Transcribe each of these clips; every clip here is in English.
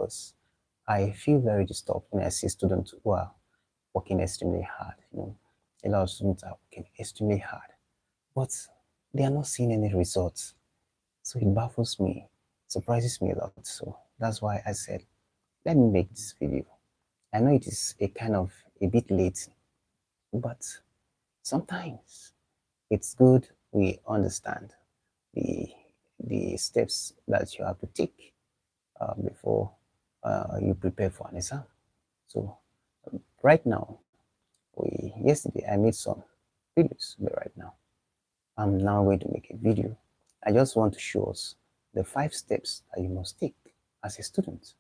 because I feel very disturbed when I see students who are working extremely hard. A lot of students are working extremely hard, but they are not seeing any results. So it baffles me, surprises me a lot. So that's why I said, let me make this video. I know it is a bit late, but sometimes it's good we understand the steps that you have to take before you prepare for an exam. So right now, yesterday I made some videos, but right now I'm now going to make a video. I just want to show us the 5 steps that you must take as a student.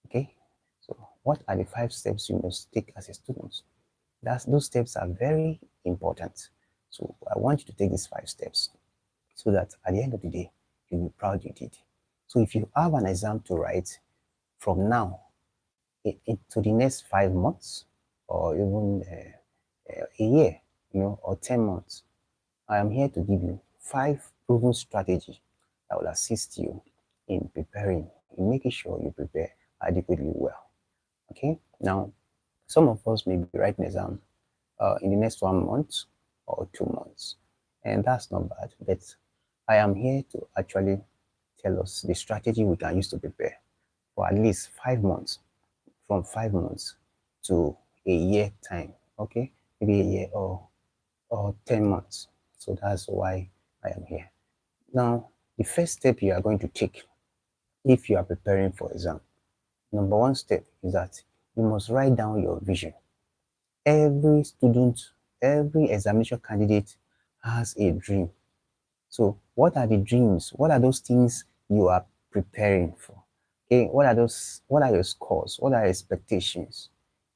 Okay, so what are the 5 steps you must take as a student? Those steps are very important. So I want you to take these 5 steps so that at the end of the day, you'll be proud you did. So if you have an exam to write from now to the next 5 months, or even a year, or 10 months, I am here to give you 5 proven strategies that will assist you in preparing, in making sure you prepare adequately well. Okay, now some of us may be writing exam in the next 1 month or 2 months, and that's not bad, but I am here to actually tell us the strategy we can use to prepare for at least 5 months, from 5 months to a year time. Okay, maybe a year or 10 months. So that's why I am here. Now, the first step you are going to take if you are preparing for exam, number 1 step is that you must write down your vision. Every student, every examination candidate has a dream. So what are the dreams? What are those things you are preparing for? Okay, what are your scores? What are your expectations?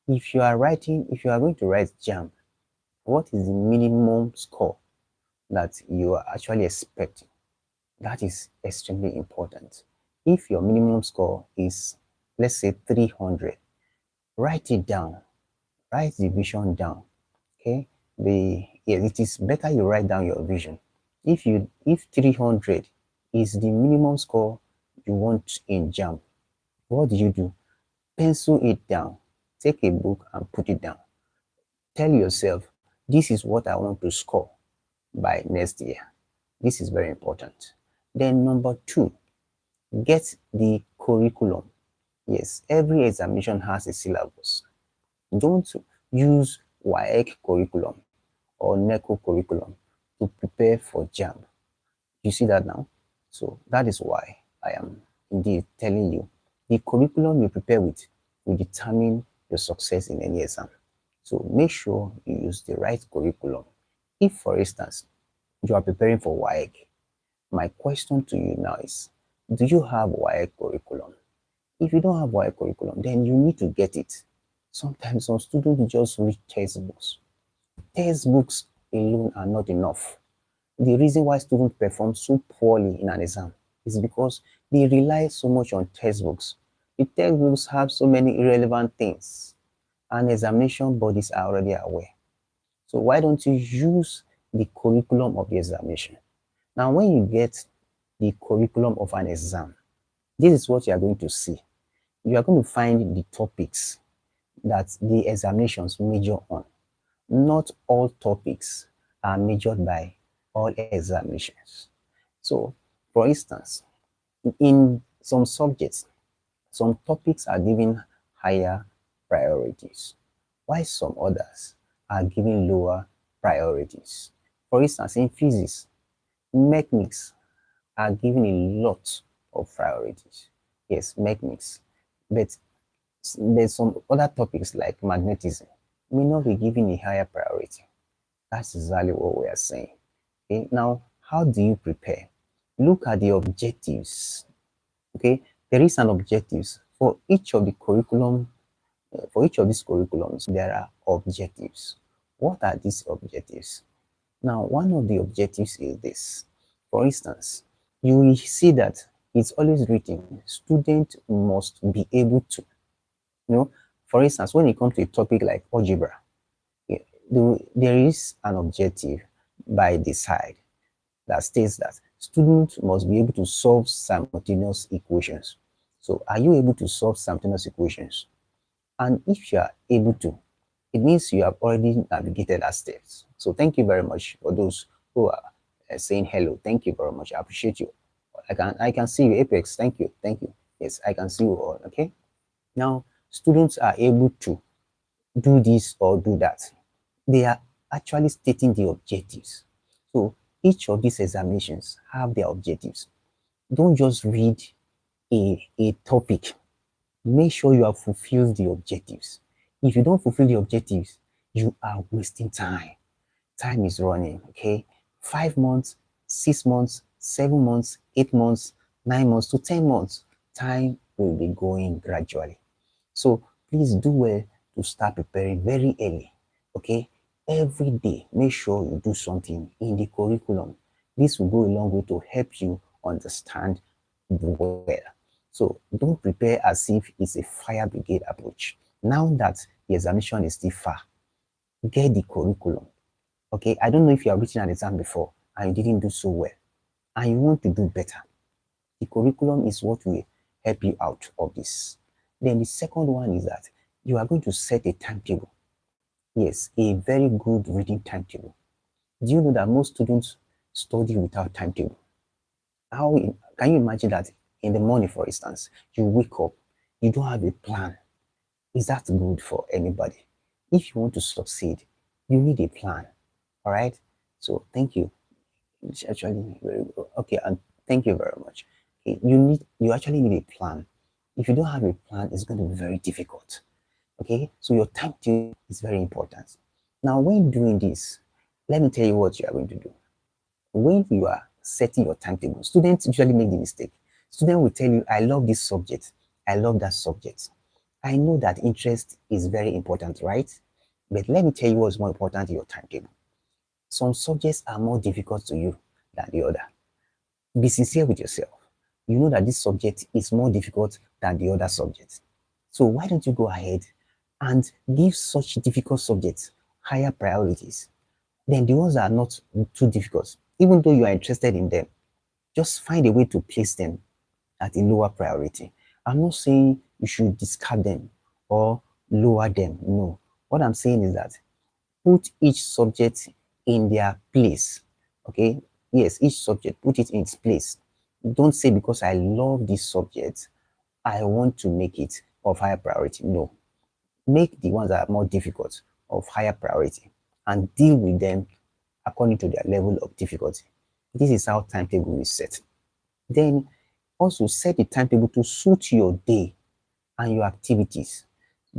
If you are going to write JAMB, what is the minimum score that you are actually expecting? That is extremely important. If your minimum score is, let's say, 300, write it down. Write the vision down. Okay, it is better you write down your vision. If 300 is the minimum score you want in JAMB, what do? Pencil it down. Take a book and put it down. Tell yourself, this is what I want to score by next year. This is very important. Then number 2, get the curriculum. Yes, every examination has a syllabus. Don't use WAEC curriculum or NECO curriculum to prepare for JAMB. You see that now? So that is why I am indeed telling you the curriculum you prepare with will determine your success in any exam. So make sure you use the right curriculum. If, for instance, you are preparing for WAEC, my question to you now is, do you have WAEC curriculum? If you don't have WAEC curriculum, then you need to get it. Sometimes some students just read textbooks. Textbooks alone are not enough. The reason why students perform so poorly in an exam is because they rely so much on textbooks. The textbooks have so many irrelevant things, and examination bodies are already aware. So why don't you use the curriculum of the examination? Now, when you get the curriculum of an exam, this is what you are going to see. You are going to find the topics that the examinations major on. Not all topics are measured by all examinations. So, for instance, in some subjects, some topics are given higher priorities, while some others are given lower priorities. For instance, in physics, mechanics are given a lot of priorities. Yes, mechanics. But there's some other topics like magnetism may not be given a higher priority. That's exactly what we are saying. Okay, now how do you prepare? Look at the objectives. Okay, there is an objectives for each of the curriculum. For each of these curriculums, there are objectives. What are these objectives? Now, one of the objectives is this. For instance, you will see that it's always written, student must be able to. For instance, when it comes to a topic like algebra, there is an objective by the side that states that students must be able to solve simultaneous equations. So are you able to solve simultaneous equations? And if you are able to, it means you have already navigated our steps. So thank you very much for those who are saying hello. Thank you very much. I appreciate you. I can see you, Apex. Thank you. Thank you. Yes, I can see you all. Okay. Now, students are able to do this or do that. They are actually stating the objectives. So each of these examinations have their objectives. Don't just read a topic. Make sure you have fulfilled the objectives. If you don't fulfill the objectives, you are wasting time. Time is running, okay? 5 months, 6 months, 7 months, 8 months, 9 months to 10 months. Time will be going gradually. So please do well to start preparing very early, okay? Every day, make sure you do something in the curriculum. This will go a long way to help you understand well. So don't prepare as if it's a fire brigade approach. Now that the examination is still far, get the curriculum. Okay, I don't know if you have written an exam before and you didn't do so well and you want to do better. The curriculum is what will help you out of this. Then the second one is that you are going to set a timetable. Yes, a very good reading timetable. Do you know that most students study without timetable? How can you imagine that in the morning, for instance, you wake up, you don't have a plan? Is that good for anybody? If you want to succeed, you need a plan. All right. So thank you. It's actually very good. Okay, and thank you very much. Okay, you actually need a plan. If you don't have a plan, it's going to be very difficult. Okay, so your timetable is very important. Now, when doing this, let me tell you what you are going to do. When you are setting your timetable, students usually make the mistake. Student will tell you, I love this subject, I love that subject. I know that interest is very important, right? But let me tell you what's more important in your timetable. Some subjects are more difficult to you than the other. Be sincere with yourself. You know that this subject is more difficult than the other subjects. So why don't you go ahead and give such difficult subjects higher priorities than the ones that are not too difficult? Even though you are interested in them, just find a way to place them at a lower priority. I'm not saying you should discard them or lower them. No. What I'm saying is that put each subject in their place. Okay? Yes, each subject, put it in its place. Don't say because I love this subject, I want to make it of higher priority. No. Make the ones that are more difficult of higher priority and deal with them according to their level of difficulty. This is how timetable is set. Then also set the timetable to suit your day and your activities.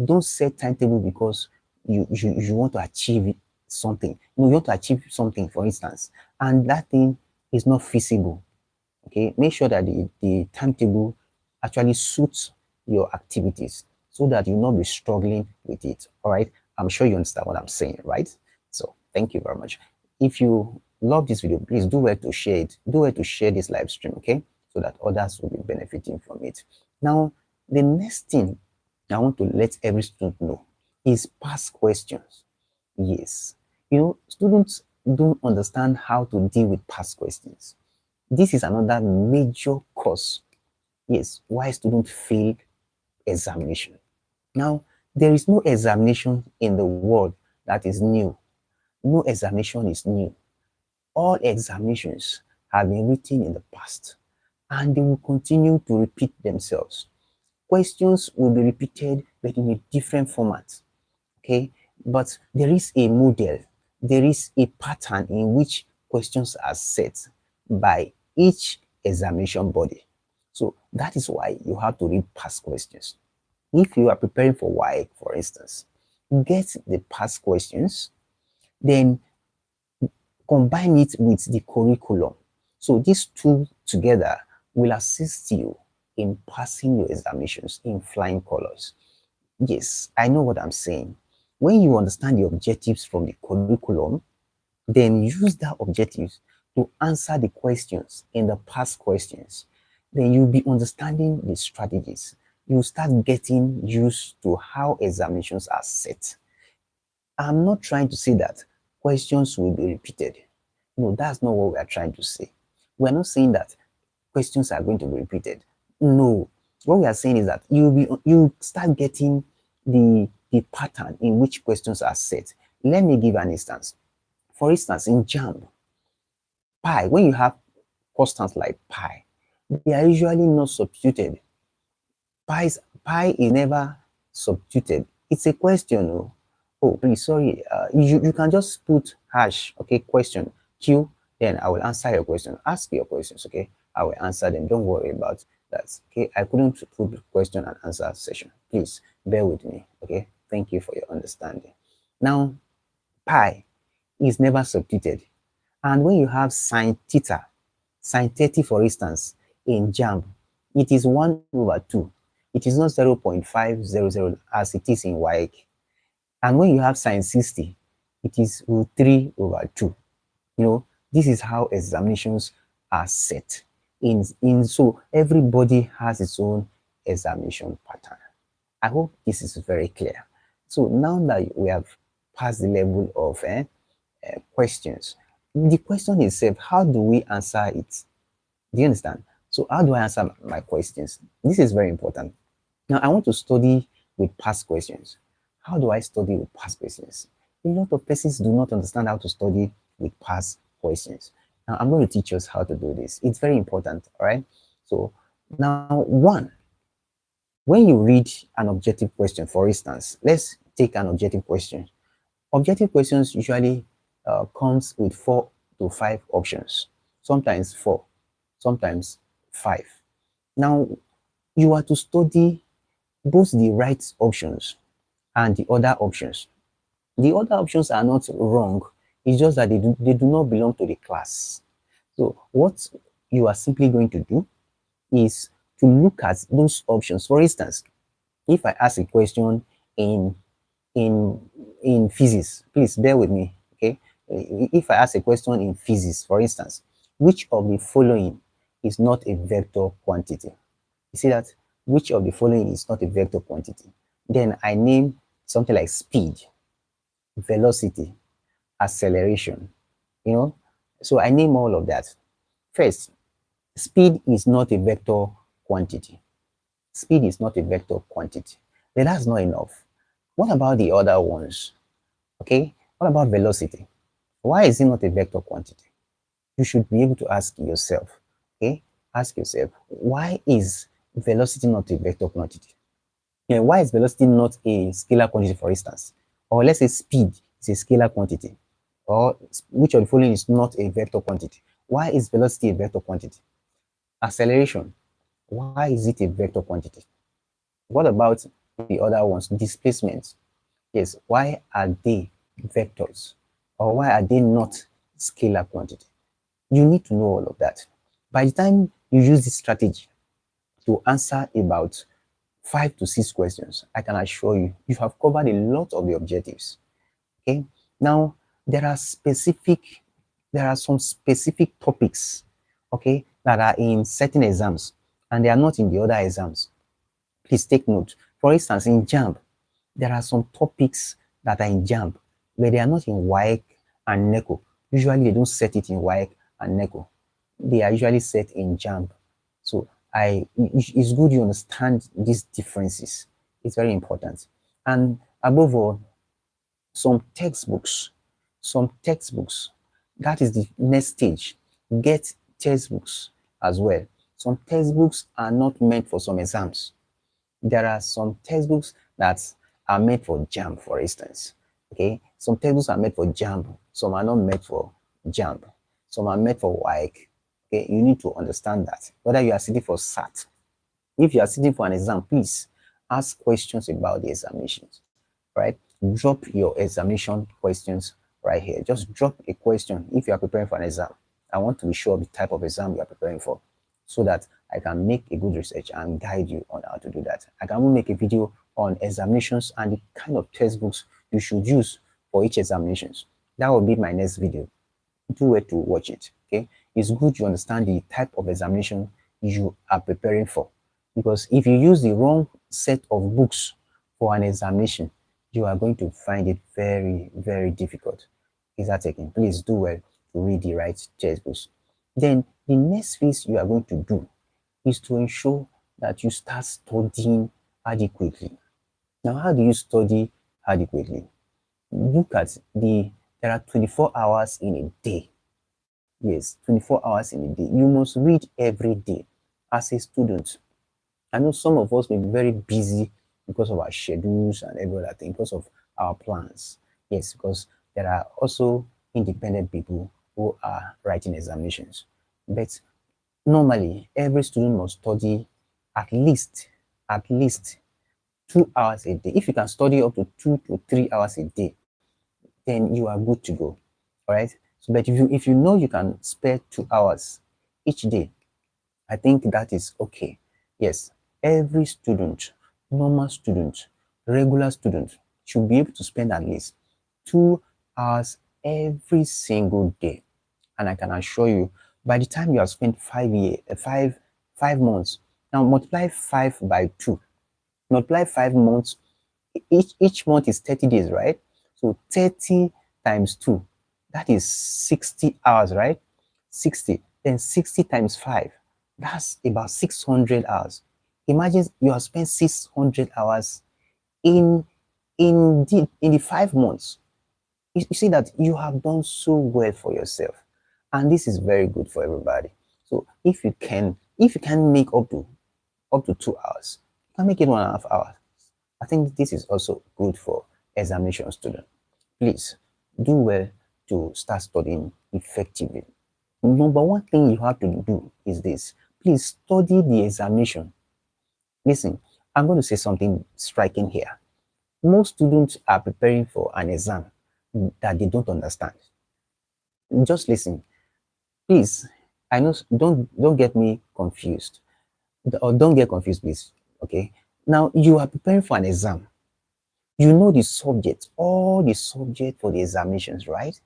Don't set timetable because you want to achieve something. No, you want to achieve something, for instance, and that thing is not feasible. Okay, make sure that the timetable actually suits your activities so that you'll not be struggling with it. All right, I'm sure you understand what I'm saying, right? So thank you very much. If you love this video, please do well to share it. Do well to share this live stream, okay, so that others will be benefiting from it. Now, the next thing I want to let every student know is past questions. Yes, students don't understand how to deal with past questions. This is another major cause, yes, why students fail examination. Now, there is no examination in the world that is new. No examination is new. All examinations have been written in the past and they will continue to repeat themselves. Questions will be repeated but in a different format. Okay, but there is a model, there is a pattern in which questions are set by each examination body. So that is why you have to read past questions. If you are preparing for WAEC, for instance, get the past questions, then combine it with the curriculum. So these two together will assist you in passing your examinations in flying colors. Yes, I know what I'm saying. When you understand the objectives from the curriculum, then use that objectives to answer the questions in the past questions. Then you'll be understanding the strategies. You'll start getting used to how examinations are set. I'm not trying to say that questions will be repeated. No, that's not what we are trying to say. We're not saying that questions are going to be repeated. No, What we are saying is that you start getting the pattern in which questions are set. Let me give an instance. For instance, in JAMB, pi, when you have constants like pi, they are usually not substituted. Pi is never substituted. It's a question. Oh, please, sorry. You can just put hash, okay, question, Q, then I will answer your question. Ask your questions, okay? I will answer them. Don't worry about that, okay? I couldn't put question and answer session. Please bear with me, okay? Thank you for your understanding. Now, pi is never substituted. And when you have sine theta, sine 30, for instance, in JAMB, it is 1 over 2. It is not 0.500 as it is in WAEC. And when you have sine 60, it is root 3 over 2. You know, this is how examinations are set. So everybody has its own examination pattern. I hope this is very clear. So now that we have passed the level of questions, the question itself, how do we answer it? Do you understand? So how do I answer my questions? This is very important. Now I want to study with past questions. How do I study with past questions? A lot of persons do not understand how to study with past questions. Now I'm going to teach us how to do this. It's very important, all right? So now, one, when you read an objective question, for instance, let's take an objective question. Objective questions usually comes with 4 to 5 options, sometimes 4, sometimes 5. Now, you are to study both the right options and the other options. The other options are not wrong, it's just that they do not belong to the class. So what you are simply going to do is to look at those options. For instance, if I ask a question in in in physics, please bear with me, okay? If I ask a question in physics, for instance, which of the following is not a vector quantity? You see that? Which of the following is not a vector quantity? Then I name something like speed, velocity, acceleration, you know? So I name all of that. First, speed is not a vector quantity. Speed is not a vector quantity. Then that's not enough. What about the other ones? Okay, what about velocity? Why is it not a vector quantity? You should be able to ask yourself, okay? Ask yourself, why is velocity not a vector quantity? Yeah, why is velocity not a scalar quantity, for instance? Or let's say speed is a scalar quantity. Or which of the following is not a vector quantity? Why is velocity a vector quantity? Acceleration, why is it a vector quantity? What about the other ones? Displacement, yes, why are they vectors? Or why are they not scalar quantity? You need to know all of that. By the time you use this strategy to answer about 5 to 6 questions, I can assure you, you have covered a lot of the objectives. Okay. Now, there are some specific topics, okay, that are in certain exams and they are not in the other exams. Please take note. For instance, in JAMB, there are some topics that are in JAMB, but they are not in WAEC and NECO. Usually, they don't set it in WAEC and NECO. They are usually set in JAMB. So, it's good you understand these differences. It's very important. And above all, some textbooks, that is the next stage. Get textbooks as well. Some textbooks are not meant for some exams. There are some textbooks that are made for JAMB, for instance. Okay, some textbooks are made for JAMB, some are not made for JAMB, some are made for WAEC. Okay, you need to understand that. Whether you are sitting for SAT, if you are sitting for an exam, please ask questions about the examinations, right? Drop your examination questions right here. Just drop a question if you are preparing for an exam. I want to be sure of the type of exam you are preparing for so that I can make a good research and guide you on how to do that. I can even make a video on examinations and the kind of textbooks you should use for each examinations. That will be my next video. Do well to watch it, okay? It's good you understand the type of examination you are preparing for, because if you use the wrong set of books for an examination, you are going to find it very, very difficult. Is that taken? Please do well to read the right textbooks. Then the next phase you are going to do is to ensure that you start studying adequately. Now, how do you study adequately? Look at there are 24 hours in a day. Yes, 24 hours in a day. You must read every day as a student. I know some of us may be very busy because of our schedules and every other thing, because of our plans. Yes, because there are also independent people who are writing examinations. But normally, every student must study at least 2 hours a day. If you can study up to 2 to 3 hours a day, then you are good to go. All right. So, but if you know you can spare 2 hours each day, I think that is okay. Yes, every student, normal student, regular student should be able to spend at least 2 hours every single day. And I can assure you, by the time you have spent 5 years, 5 months, now multiply 5 by 2, multiply 5 months, each month is 30 days, right? So 30 times 2, that is 60 hours, right? 60, then 60 times 5, that's about 600 hours. Imagine you have spent 600 hours in in the 5 months. You see that you have done so well for yourself, and this is very good for everybody. So if you can make up to 2 hours, you can make it 1.5 hours. I think this is also good for examination students. Please do well to start studying effectively. Number one thing you have to do is this. Please study the examination. Listen, I'm going to say something striking here. Most students are preparing for an exam that they don't understand. Just listen. Please, I know, don't get me confused. Or don't get confused, please. Okay. Now you are preparing for an exam. You know the subject, all the subject for the examinations, right?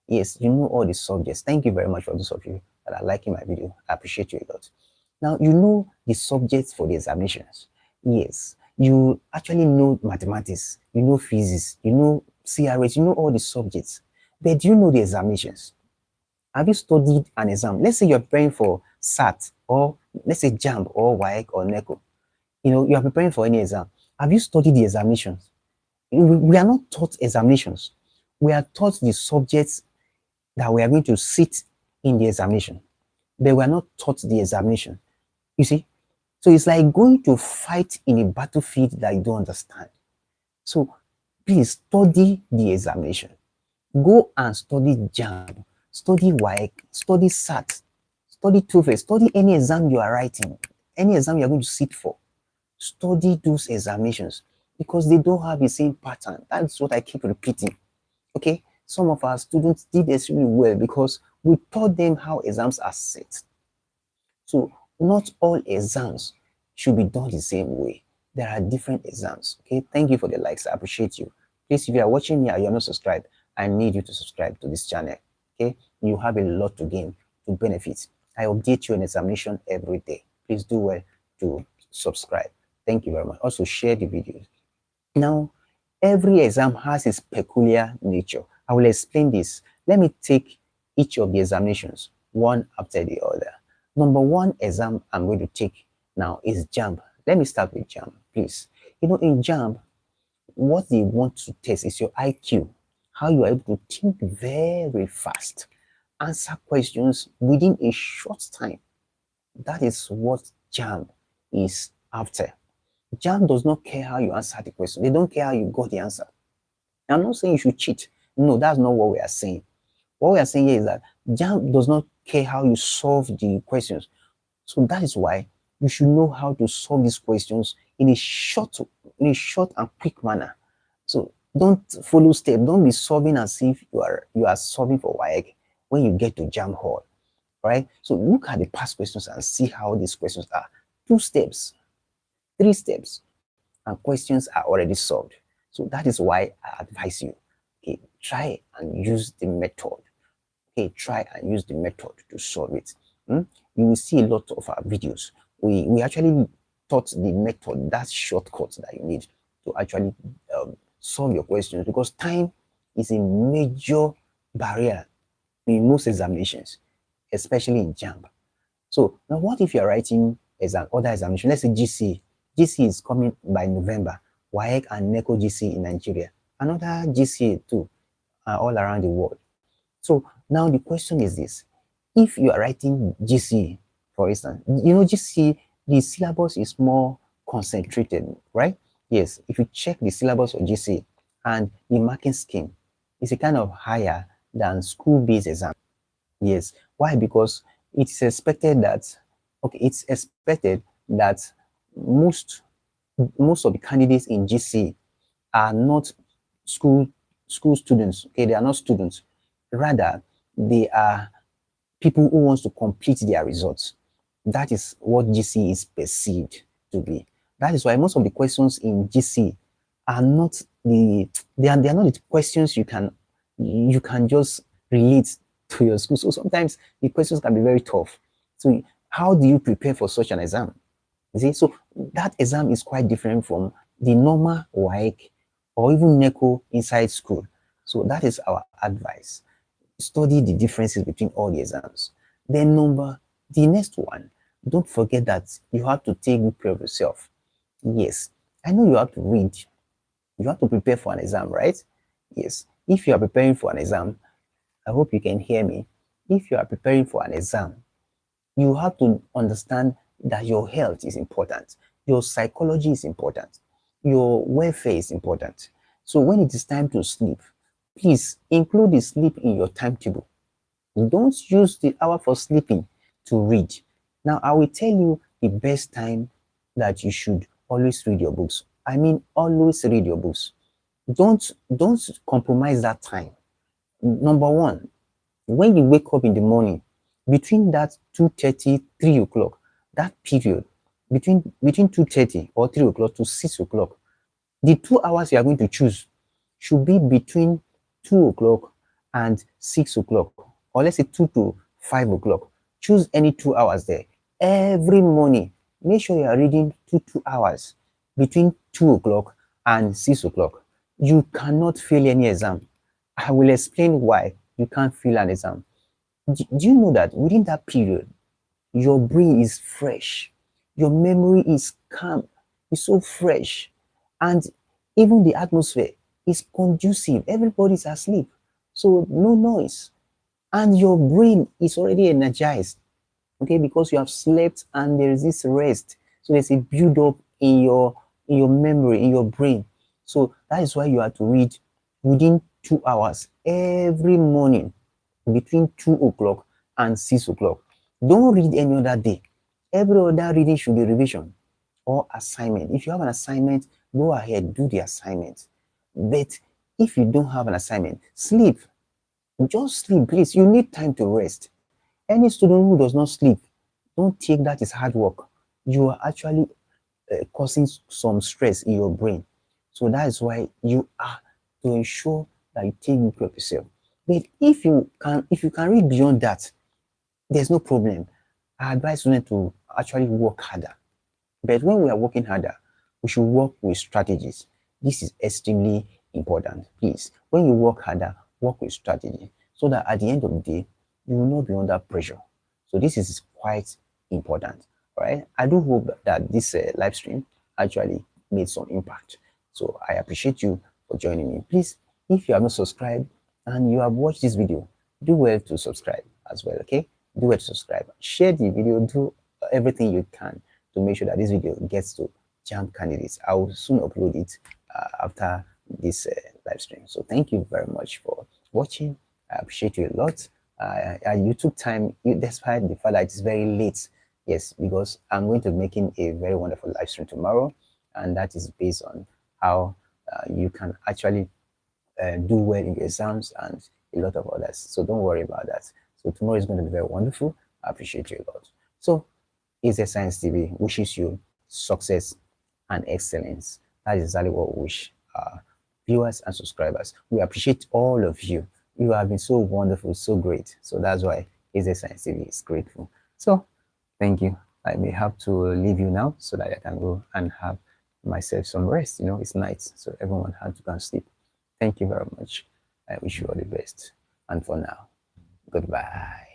Yes, you know all the subjects. Thank you very much for those of you that are liking my video. I appreciate you a lot. Now, you know the subjects for the examinations. Yes, you actually know mathematics, you know physics, you know CRS, you know all the subjects. But do you know the examinations? Have you studied an exam? Let's say you're preparing for SAT, or let's say JAMB or WAEC or NECO. You are preparing for any exam. Have you studied the examinations? We are not taught examinations. We are taught the subjects that we are going to sit in the examination. They were not taught the examination. You see? So it's like going to fight in a battlefield that you don't understand. So please study the examination. Go and study JAMB, study WAEC, study SAT, study TOEFL, study any exam you are writing, any exam you are going to sit for. Study those examinations because they don't have the same pattern. That's what I keep repeating. Okay, some of our students did extremely well because we taught them how exams are set. So not all exams should be done the same way. There are different exams. Okay, thank you for the likes. I appreciate you. Please, if you are watching me and you're not subscribed, I need you to subscribe to this channel. Okay, you have a lot to gain, to benefit. I update you on examination every day. Please do well to subscribe. Thank you very much. Also share the videos. Now, every exam has its peculiar nature. I will explain this. Let me take each of the examinations one after the other. Number one exam I'm going to take now is JAMB. Let me start with JAMB, please. In JAMB, what they want to test is your IQ, how you are able to think very fast, answer questions within a short time. That is what JAMB is after. JAMB does not care how you answer the question. They don't care how you got the answer. I'm not saying you should cheat. No, that's not what we are saying. What we are saying here is that JAMB does not care how you solve the questions. So that is why you should know how to solve these questions in a short and quick manner. So don't follow step. Don't be solving as if you are solving for WAEC when you get to JAMB hall. Right? So look at the past questions and see how these questions are. 2 steps, 3 steps, and questions are already solved. So that is why I advise you, okay, try and use the method. Okay, try and use the method to solve it. You will see a lot of our videos. We actually taught the method, that shortcut that you need to actually solve your questions, because time is a major barrier in most examinations, especially in JAMB. So now what if you're writing exam, other examination. Let's say GC. GC is coming by November. WAEC and NECO GC in Nigeria. Another GC too, all around the world. So now the question is this. If you are writing GC, for instance, you know, GC, the syllabus is more concentrated, right? Yes, if you check the syllabus of GC and the marking scheme, it's a kind of higher than school-based exam. Yes. Why? Because it's expected that, okay, it's expected that most of the candidates in GC are not school students. Okay, they are not students. Rather, they are people who wants to complete their results. That is what GC is perceived to be. That is why most of the questions in GC are not they are not the questions you can just relate to your school. So sometimes the questions can be very tough. So how do you prepare for such an exam? You see, so that exam is quite different from the normal WAEC or even NECO inside school. So that is our advice. Study the differences between all the exams. Then the next one, don't forget that you have to take good care of yourself. Yes, I know you have to read. You have to prepare for an exam, right? Yes. If you are preparing for an exam, I hope you can hear me. If you are preparing for an exam, you have to understand that your health is important. Your psychology is important. Your welfare is important. So when it is time to sleep, please include the sleep in your timetable. Don't use the hour for sleeping to read. Now, I will tell you the best time that you should always read your books. I mean, always read your books. Don't compromise that time. Number one, when you wake up in the morning, between that 2:30, 3 o'clock, that period, between 2:30 or 3 o'clock to 6 o'clock, the 2 hours you are going to choose should be between 2 o'clock and 6 o'clock, or let's say 2 to 5 o'clock. Choose any 2 hours there. Every morning, make sure you are reading 2 hours between 2 o'clock and 6 o'clock. You cannot fail any exam. I will explain why you can't fail an exam. Do you know that within that period, your brain is fresh, your memory is calm, it's so fresh, and even the atmosphere is conducive. Everybody's asleep, so no noise, and your brain is already energized. Okay, because you have slept and there is this rest, so there's a build up in your memory, in your brain. So that is why you have to read within 2 hours every morning between 2 o'clock and 6 o'clock. Don't read any other day. Every other reading should be revision or assignment. If you have an assignment, go ahead, do the assignment. But if you don't have an assignment, sleep. Just sleep, please. You need time to rest. Any student who does not sleep, don't take that as hard work. You are actually causing some stress in your brain. So that is why you are to ensure that you take good care of yourself. But if you can read beyond that, there's no problem. I advise students to actually work harder. But when we are working harder, we should work with strategies. This is extremely important. Please, when you work harder, work with strategy so that at the end of the day, you will not be under pressure. So this is quite important. All right. I do hope that this live stream actually made some impact. So I appreciate you for joining me. Please, if you have not subscribed and you have watched this video, do well to subscribe as well. Okay, do well to subscribe, share the video, do everything you can to make sure that this video gets to JAMB candidates. I will soon upload it after this live stream. So thank you very much for watching. I appreciate you a lot. You took time, despite the fact that it's very late. Yes, because I'm going to be making a very wonderful live stream tomorrow, and that is based on how you can actually do well in your exams and a lot of others. So don't worry about that. So tomorrow is going to be very wonderful. I appreciate you a lot. So Easy Science TV wishes you success and excellence. That is exactly what we wish our viewers and subscribers. We appreciate all of you. You have been so wonderful, so great. So that's why Easy Science TV is grateful. So thank you. I may have to leave you now so that I can go and have myself some rest. You know, it's night, so everyone has to go and sleep. Thank you very much. I wish you all the best. And for now, goodbye.